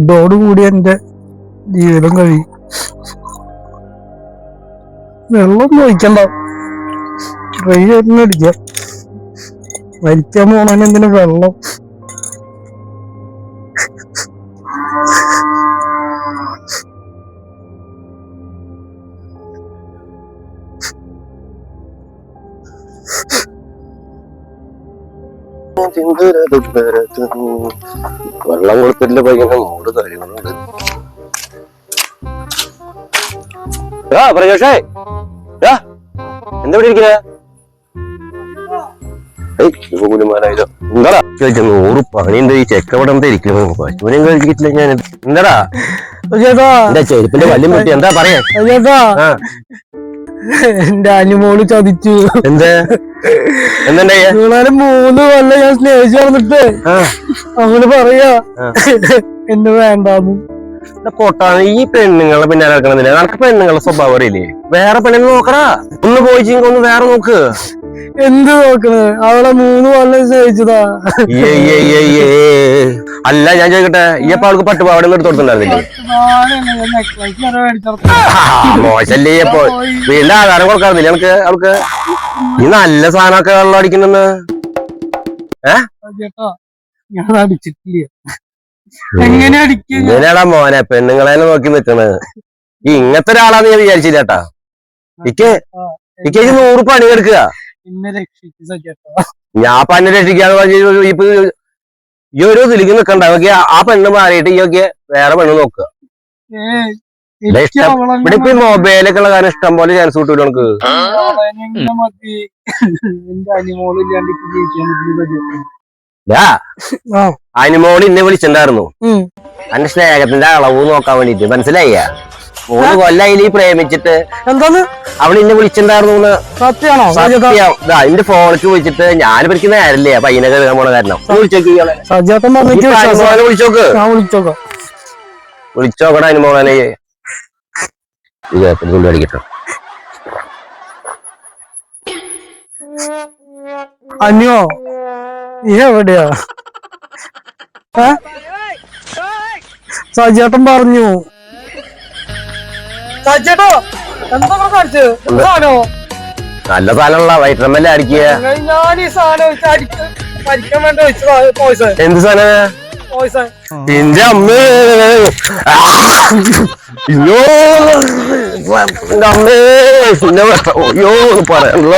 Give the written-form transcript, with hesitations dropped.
ഇതോടുകൂടി എന്റെ ജീവിതം കഴിയും. വെള്ളം ഒഴിക്കണ്ട, ട്രൈ അടിക്കാം. വലിക്കാൻ പോണതിന് എന്തിനു വെള്ളം? വെള്ളം കൊടുത്തില്ല പയ്യനെ മൂട് കാര്യങ്ങളുണ്ട്. പ്രജോഷേ എന്താ ഇരിക്കണേ? എന്താടാ ചോദിച്ച 100 പണിയുണ്ട്. ഈ ചെക്കവിടെ എന്താ ഇരിക്കുന്നു? പശുവിനെയും കഴിക്കിട്ടില്ല ഞാൻ. എന്താടാ എന്റെ ചെരുപ്പിന്റെ വള്ളി മുട്ടി എന്താ പറയാ? എന്റെ അനിമോള് ചതിച്ചു. എന്താ എന്താ 3 കൊല്ലം ഞാൻ സ്നേഹിച്ചു പറഞ്ഞിട്ട് അവന് പറയാ എന്നെ വേണ്ടാന്ന്. പൊട്ടാണ് ഈ പെണ്ണുങ്ങളെ പിന്നെ നടക്കണമെന്നില്ല. നമുക്ക് പെണ്ണുങ്ങളുടെ സ്വഭാവം അറിയില്ലേ? വേറെ പെണ്ണിനെ നോക്കടാ. ഒന്ന് പോയി ഒന്ന് വേറെ നോക്ക്. എന്ത് നോക്കണ്? അവളെ 3 കൊല്ലം സ്നേഹിച്ചതാ. അല്ല ഞാൻ ചോദിക്കട്ടെ, ഈ അപ്പൊ അവൾക്ക് പട്ടുപാവാട എടുത്ത് കൊടുത്തിട്ടുണ്ടായിരുന്നില്ലേ? മോശല്ലേ? അപ്പൊ വീണ്ടും ആധാരം കൊടുക്കാറില്ല നമുക്ക്? അവൾക്ക് ഈ നല്ല സാധനമൊക്കെ വെള്ളം അടിക്കുന്നെന്ന് ഞാൻ അടിച്ചിട്ടില്ല. എങ്ങനെ അടിക്കും? ഇങ്ങനെയാടാ മോനെ പെണ്ണുങ്ങളെ നോക്കി നിക്കണ്. ഈ ഇങ്ങനത്തെ ഒരാളാന്ന് ഞാൻ വിചാരിച്ചില്ല കേട്ടാ. ഇക്ക് 100 പണി എടുക്കുക. ഞാൻ പന്നെ രക്ഷിക്കാന്ന് പറഞ്ഞ ഇപ്പൊ ഈ ഒരു ഇതിലേക്ക് നിക്കണ്ട. ആ പെണ്ണ് മാറിയിട്ട് ഈയൊക്കെ വേറെ പെണ്ണ് നോക്കുക. ഇവിടെ ഇപ്പൊ മൊബൈലൊക്കെ ഉള്ള കാരണം ഇഷ്ടം പോലെ ചാൻസ് കിട്ടൂല നമുക്ക്. അനിമോള് ഇന്നെ വിളിച്ചിട്ടുണ്ടായിരുന്നു അന്റെ സ്നേഹത്തിന്റെ അളവ് നോക്കാൻ വേണ്ടിട്ട്. മനസ്സിലായ? 3 കൊല്ലായി പ്രേമിച്ചിട്ട് എന്താന്ന് അവൾ ഇന്നെ വിളിച്ചിട്ടുണ്ടായിരുന്നു. സത്യമാണോ? എന്റെ ഫോണിക്ക് വിളിച്ചിട്ട് ഞാൻ ഇവർക്ക് നേരല്ലേ പയ്യനെ കഴുകാൻ പോണ കാരണം. വിളിച്ചോക്കടാ അനുമോളനെ. കൊണ്ട് അടിക്കട്ടോ. അന്യോ നീ എവിടെയാ? സജേട്ടൻ പറഞ്ഞു. സജേട്ടോ എന്താ കാണിച്ചത്? നല്ല സാധനമുള്ള വൈറ്റമിൻ അടിക്കുക. ഞാൻ ഈ സാധനം പഠിക്കാൻ വേണ്ടി വെച്ചതാ. എന്ത് സാധനം? എന്റെ അമ്മേ അയ്യോ അമ്മേ പിന്നെ പറയാനുള്ള